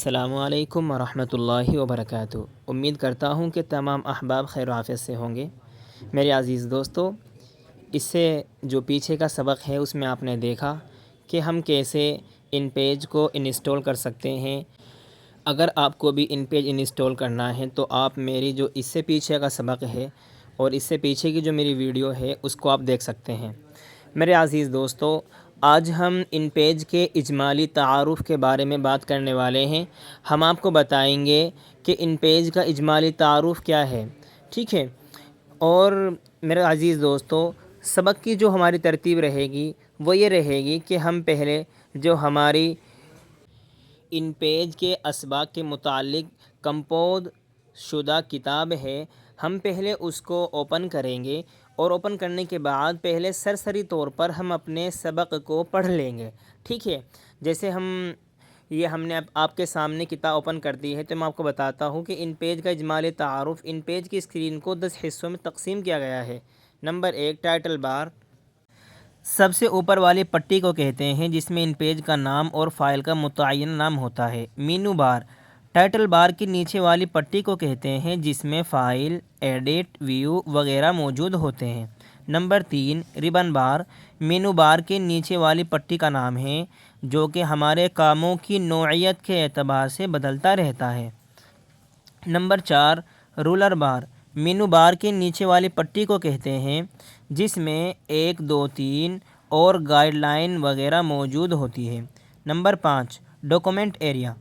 अस्सलामुअलैकुम वरहमतुल्लाहि वबरकातुहू। उम्मीद करता हूँ कि तमाम अहबाब खैर आफियत से होंगे। मेरे अज़ीज़ दोस्तों, इससे जो पीछे का सबक है उसमें आपने देखा कि हम कैसे इन पेज को इंस्टॉल कर सकते हैं। अगर आपको भी इन पेज इंस्टॉल करना है तो आप मेरी जो इससे पीछे का सबक है और इससे पीछे की जो मेरी वीडियो है उसको आप देख सकते हैं। मेरे अज़ीज़ दोस्तों, आज हम इन पेज के इजमाली तारुफ़ के बारे में बात करने वाले हैं। हम आपको बताएंगे कि इन पेज का इजमाली तारुफ़ क्या है, ठीक है। और मेरे अज़ीज़ दोस्तों, सबक की जो हमारी तरतीब रहेगी वो ये रहेगी कि हम पहले जो हमारी इन पेज के असबाक के मुतालिक कंपोज शुदा किताब है, हम पहले उसको ओपन करेंगे और ओपन करने के बाद पहले सरसरी तौर पर हम अपने सबक को पढ़ लेंगे, ठीक है। जैसे हमने आपके सामने किताब ओपन कर दी है तो मैं आपको बताता हूँ कि इन पेज का इजमाली तारुफ़। इन पेज की स्क्रीन को 10 हिस्सों में तकसीम किया गया है। Number 1, title bar. सबसे ऊपर वाली पट्टी को कहते हैं जिसमें इन पेज का नाम और फ़ाइल का मुतय्यन नाम होता है। मीनू बार। टाइटल बार की नीचे वाली पट्टी को कहते हैं जिसमें फ़ाइल, एडिट, व्यू वगैरह मौजूद होते हैं। नंबर 3, रिबन बार। मीनू बार के नीचे वाली पट्टी का नाम है जो कि हमारे कामों की नौइयत के एतबार से बदलता रहता है। नंबर 4, रूलर बार। मीनू बार के नीचे वाली पट्टी को कहते हैं जिसमें 1, 2, 3 और गाइडलाइन वगैरह मौजूद होती है। Number 5, document area.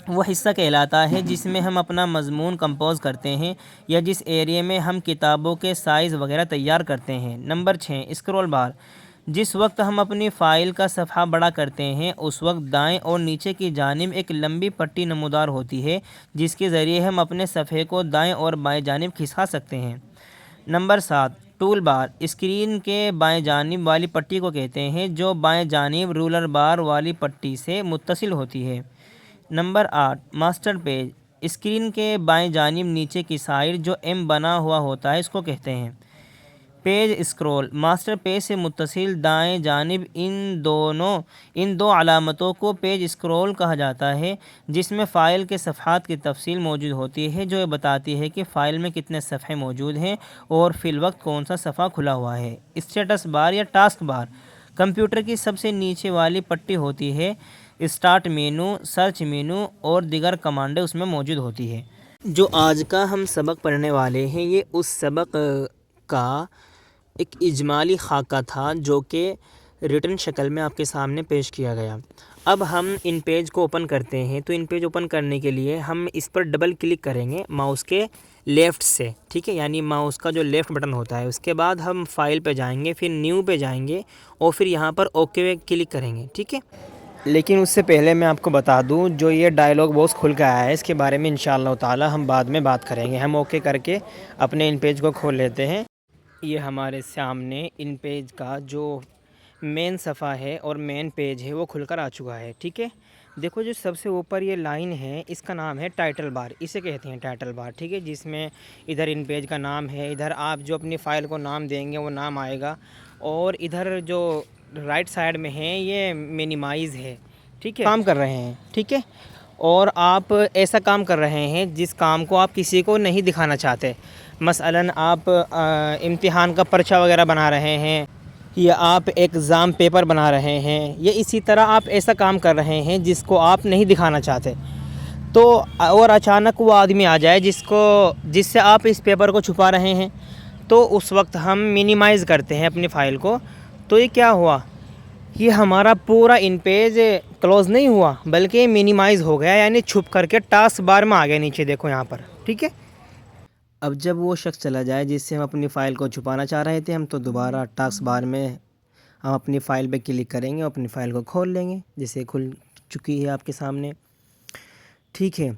वो हिस्सा कहलाता है जिसमें हम अपना मज़मून कंपोज करते हैं या जिस एरिया में हम किताबों के साइज़ वगैरह तैयार करते हैं। नंबर 6, स्क्रॉल बार। जिस वक्त हम अपनी फ़ाइल का सफ़हा बड़ा करते हैं उस वक्त दाएं और नीचे की जानिब एक लंबी पट्टी नमूदार होती है जिसके ज़रिए हम अपने सफ़े को दाएं और बाएं जानिब खिसका सकते हैं। Number 7, tool bar. स्क्रीन के बाएं जानिब वाली पट्टी को कहते हैं जो बाएं जानिब रूलर बार वाली पट्टी से मुत्तसिल होती है। Number 8, master page. स्क्रीन के बाएं जानिब नीचे की साइड जो एम बना हुआ होता है इसको कहते हैं पेज स्क्रॉल। मास्टर पेज से मुत्तसिल दाएं जानिब इन दो अलामतों को पेज स्क्रॉल कहा जाता है जिसमें फ़ाइल के सफ़हात की तफसील मौजूद होती है जो ये बताती है कि फ़ाइल में कितने सफ़हे मौजूद हैं और फिल वक्त कौन सा सफ़हा खुला हुआ है। स्टेटस बार या टास्क बार कंप्यूटर की सबसे नीचे वाली पट्टी होती है। स्टार्ट मेनू, सर्च मेनू और दीगर कमांडें उसमें मौजूद होती है। जो आज का हम सबक पढ़ने वाले हैं ये उस सबक का एक इजमाली खाका था जो कि रिटन शक्ल में आपके सामने पेश किया गया। अब हम इन पेज को ओपन करते हैं तो इन पेज ओपन करने के लिए हम इस पर डबल क्लिक करेंगे माउस के लेफ़्ट से, ठीक है, यानी माउस का जो लेफ़्ट बटन होता है। उसके बाद हम फाइल पे जाएंगे, फिर न्यू पे जाएंगे और फिर यहाँ पर ओके पे क्लिक करेंगे, ठीक है। लेकिन उससे पहले मैं आपको बता दूं जो ये डायलॉग बॉक्स खुल के आया है इसके बारे में इंशाअल्लाह ताला हम बाद में बात करेंगे। हम ओके करके अपने इन पेज को खोल लेते हैं। ये हमारे सामने इन पेज का जो मेन सफ़ा है और मेन पेज है वो खुलकर आ चुका है, ठीक है। देखो जो सबसे ऊपर ये लाइन है इसका नाम है टाइटल बार, इसे कहते हैं टाइटल बार, ठीक है। जिसमें इधर इन पेज का नाम है, इधर आप जो अपनी फ़ाइल को नाम देंगे वो नाम आएगा और इधर जो राइट साइड में है ये मिनिमाइज़ है, ठीक है। काम कर रहे हैं, ठीक है। और आप ऐसा काम कर रहे हैं जिस काम को आप किसी को नहीं दिखाना चाहते। मसलन आप इम्तिहान का पर्चा वगैरह बना रहे हैं या आप एग्ज़ाम पेपर बना रहे हैं या इसी तरह आप ऐसा काम कर रहे हैं जिसको आप नहीं दिखाना चाहते। तो और अचानक वो आदमी आ जाए जिससे आप इस पेपर को छुपा रहे हैं तो उस वक्त हम मिनिमाइज़ करते हैं अपनी फ़ाइल को। तो ये क्या हुआ, ये हमारा पूरा इन पेज क्लोज़ नहीं हुआ बल्कि मिनिमाइज़ हो गया, यानी छुप करके टास्क बार में आ गया नीचे, देखो यहाँ पर, ठीक है। अब जब वो शख्स चला जाए जिससे हम अपनी फ़ाइल को छुपाना चाह रहे थे हम तो दोबारा टास्क बार में हम अपनी फ़ाइल पे क्लिक करेंगे और अपनी फ़ाइल को खोल लेंगे जिसे खुल चुकी है आपके सामने, ठीक है।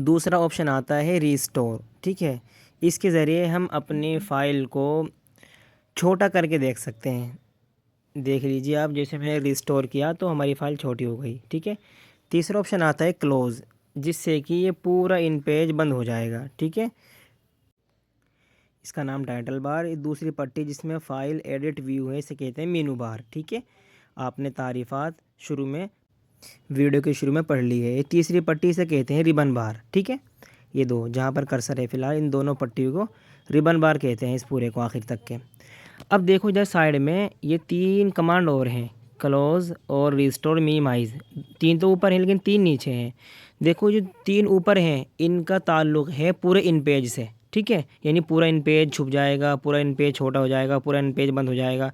दूसरा ऑप्शन आता है रीस्टोर, ठीक है। इसके ज़रिए हम अपनी फ़ाइल को छोटा करके देख सकते हैं। देख लीजिए आप, जैसे मैंने रिस्टोर किया तो हमारी फ़ाइल छोटी हो गई, ठीक है। तीसरा ऑप्शन आता है क्लोज़, जिससे कि ये पूरा इन पेज बंद हो जाएगा, ठीक है। इसका नाम टाइटल बार। दूसरी पट्टी जिसमें फ़ाइल, एडिट, व्यू है इसे कहते हैं मेनू बार, ठीक है। आपने तारीफ़ात शुरू में वीडियो के शुरू में पढ़ ली है। ये तीसरी पट्टी इसे कहते हैं रिबन बार, ठीक है। ये दो जहाँ पर कर्सर है फ़िलहाल, इन दोनों पट्टियों को रिबन बार कहते हैं, इस पूरे को आखिर तक के। अब देखो इधर साइड में ये 3 कमांड और हैं, क्लोज़ और रिस्टोर, मिनिमाइज़। 3 तो ऊपर हैं लेकिन 3 नीचे हैं। देखो जो 3 ऊपर हैं इनका ताल्लुक़ है पूरे इन पेज से, ठीक है। यानी पूरा इन पेज छुप जाएगा, पूरा इन पेज छोटा हो जाएगा, पूरा इन पेज बंद हो जाएगा।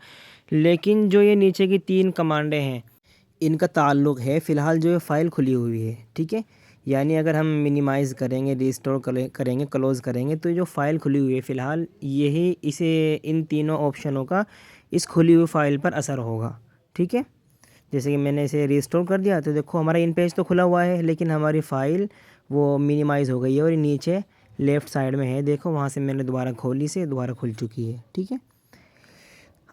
लेकिन जो ये नीचे की 3 कमांडें हैं इनका ताल्लुक़ है फ़िलहाल जो ये फ़ाइल खुली हुई है, ठीक है। यानी अगर हम मिनिमाइज़ करेंगे, रिस्टोर करेंगे, क्लोज़ करेंगे, तो जो फ़ाइल खुली हुई है फ़िलहाल यही इसे इन तीनों ऑप्शनों का इस खुली हुई फ़ाइल पर असर होगा, ठीक है। जैसे कि मैंने इसे रिस्टोर कर दिया तो देखो हमारा इन पेज तो खुला हुआ है लेकिन हमारी फ़ाइल वो मिनिमाइज़ हो गई है और नीचे लेफ़्ट साइड में है, देखो वहाँ से मैंने दोबारा खोली से दोबारा खुल चुकी है, ठीक है।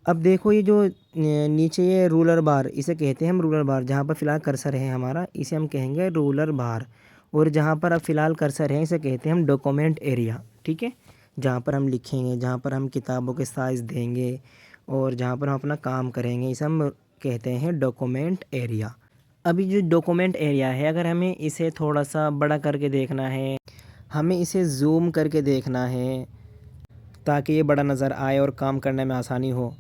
अब देखो ये जो नीचे ये रूलर बार इसे कहते हैं हम रूलर बार, जहाँ पर फ़िलहाल कर्सर है हमारा इसे हम कहेंगे रूलर बार। और जहाँ पर अब फ़िलहाल कर्सर है इसे कहते हैं हम डॉक्यूमेंट एरिया, ठीक है। जहाँ पर हम लिखेंगे, जहाँ पर हम किताबों के साइज़ देंगे और जहाँ पर हम अपना काम करेंगे इसे हम कहते हैं डॉक्यूमेंट एरिया। अभी जो डॉक्यूमेंट एरिया है अगर हमें इसे थोड़ा सा बड़ा करके देखना है, हमें इसे ज़ूम करके देखना है ताकि ये बड़ा नज़र आए और काम करने में आसानी हो।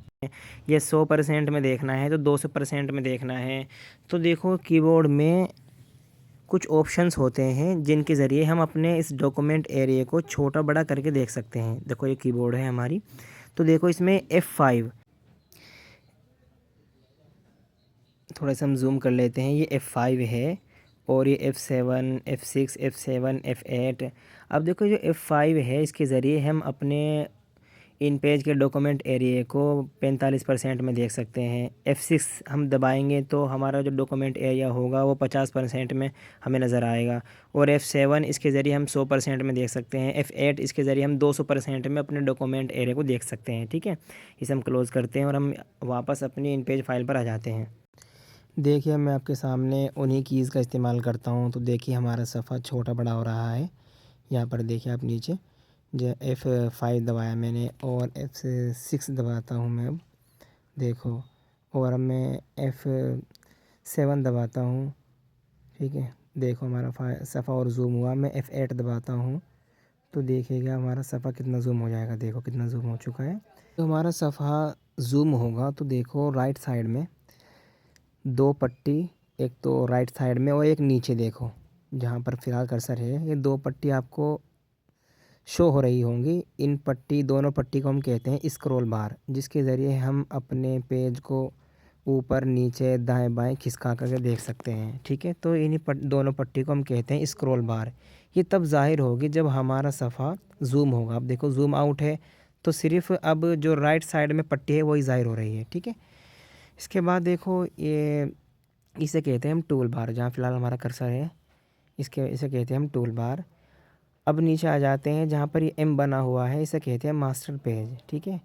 ये 100% में देखना है तो 200% में देखना है। तो देखो कीबोर्ड में कुछ ऑप्शंस होते हैं जिनके ज़रिए हम अपने इस डॉक्यूमेंट एरिया को छोटा बड़ा करके देख सकते हैं। देखो ये कीबोर्ड है हमारी, तो देखो इसमें F5, थोड़ा सा हम जूम कर लेते हैं, ये F5 है और ये F7, F6, F7, F8। अब देखो जो F5 है इसके ज़रिए हम अपने इन पेज के डॉक्यूमेंट एरिया को 45% में देख सकते हैं। F6 हम दबाएंगे तो हमारा जो डॉक्यूमेंट एरिया होगा वो 50% में हमें नज़र आएगा। और F7 इसके ज़रिए हम 100% में देख सकते हैं। F8 इसके ज़रिए हम 200% में अपने डॉक्यूमेंट एरिया को देख सकते हैं, ठीक है। इसे हम क्लोज़ करते हैं और हम वापस अपनी इन पेज फाइल पर आ जाते हैं। देखिए मैं आपके सामने उन्हीं कीज़ का इस्तेमाल करता हूँ, तो देखिए हमारा सफ़ा छोटा बड़ा हो रहा है। यहाँ पर देखिए आप नीचे जो F5 दबाया मैंने और F6 दबाता हूँ मैं अब, देखो। और अब मैं F7 दबाता हूँ, ठीक है। देखो हमारा सफ़ा और ज़ूम हुआ। मैं F8 दबाता हूँ तो देखिएगा हमारा सफ़ा कितना ज़ूम हो जाएगा, देखो कितना ज़ूम हो चुका है। तो हमारा सफ़ा ज़ूम होगा तो देखो राइट साइड में 2 पट्टी, एक तो राइट साइड में और एक नीचे, देखो जहाँ पर फ़िलहाल कर्सर है ये 2 पट्टी आपको शो हो रही होंगी। इन दोनों पट्टी को हम कहते हैं स्क्रॉल बार, जिसके ज़रिए हम अपने पेज को ऊपर नीचे दाएं बाएं खिसका करके देख सकते हैं, ठीक है। तो इन्हीं दोनों पट्टी को हम कहते हैं स्क्रॉल बार। ये तब ज़ाहिर होगी जब हमारा सफ़ा ज़ूम होगा। अब देखो ज़ूम आउट है तो सिर्फ अब जो राइट साइड में पट्टी है वही ज़ाहिर हो रही है, ठीक है। इसके बाद देखो ये इसे कहते हैं हम टूल बार, जहाँ फ़िलहाल हमारा कर्सर है इसे कहते हैं हम टूल बार। अब नीचे आ जाते हैं जहाँ पर ये M बना हुआ है इसे कहते हैं मास्टर पेज, ठीक है।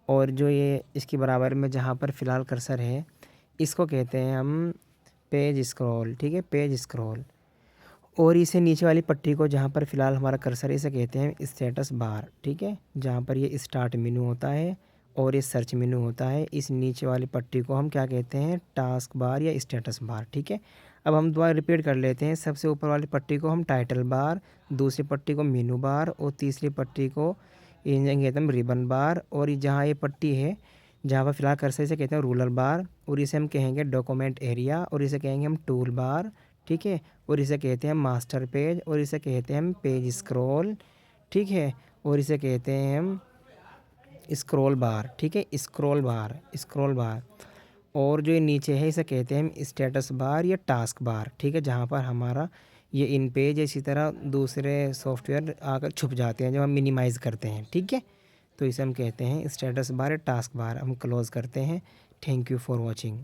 और जो ये इसके बराबर में जहाँ पर फ़िलहाल कर्सर है इसको कहते हैं हम पेज स्क्रॉल, ठीक है, पेज स्क्रॉल। और इसे नीचे वाली पट्टी को जहाँ पर फ़िलहाल हमारा कर्सर है इसे कहते हैं स्टेटस बार, ठीक है। जहाँ पर ये स्टार्ट मेनू होता है और ये सर्च मेनू होता है, इस नीचे वाली पट्टी को हम क्या कहते हैं टास्क बार या स्टेटस बार, ठीक है। अब हम दोबारा रिपीट कर लेते हैं। सबसे ऊपर वाली पट्टी को हम टाइटल बार, दूसरी पट्टी को मेनू बार और तीसरी पट्टी को इन्हें कहते हैं रिबन बार। और जहाँ ये पट्टी है जहाँ पर फ़िलहाल कर्सर इसे कहते हैं रूलर बार, और इसे हम कहेंगे डॉक्यूमेंट एरिया, और इसे कहेंगे हम टूल बार, ठीक है। और इसे कहते हैं मास्टर पेज, और इसे कहते हैं हम पेज स्क्रॉल, ठीक है। और इसे कहते हैं हम स्क्रॉल बार, ठीक है, स्क्रॉल बार, स्क्रॉल बार। और जो ये नीचे है इसे कहते हैं हम स्टेटस बार या टास्क बार, ठीक है। जहाँ पर हमारा ये इन पेज इसी तरह दूसरे सॉफ्टवेयर आकर छुप जाते हैं जब हम मिनिमाइज़ करते हैं, ठीक है। तो इसे हम कहते हैं स्टेटस बार या टास्क बार। हम क्लोज़ करते हैं। Thank you for watching.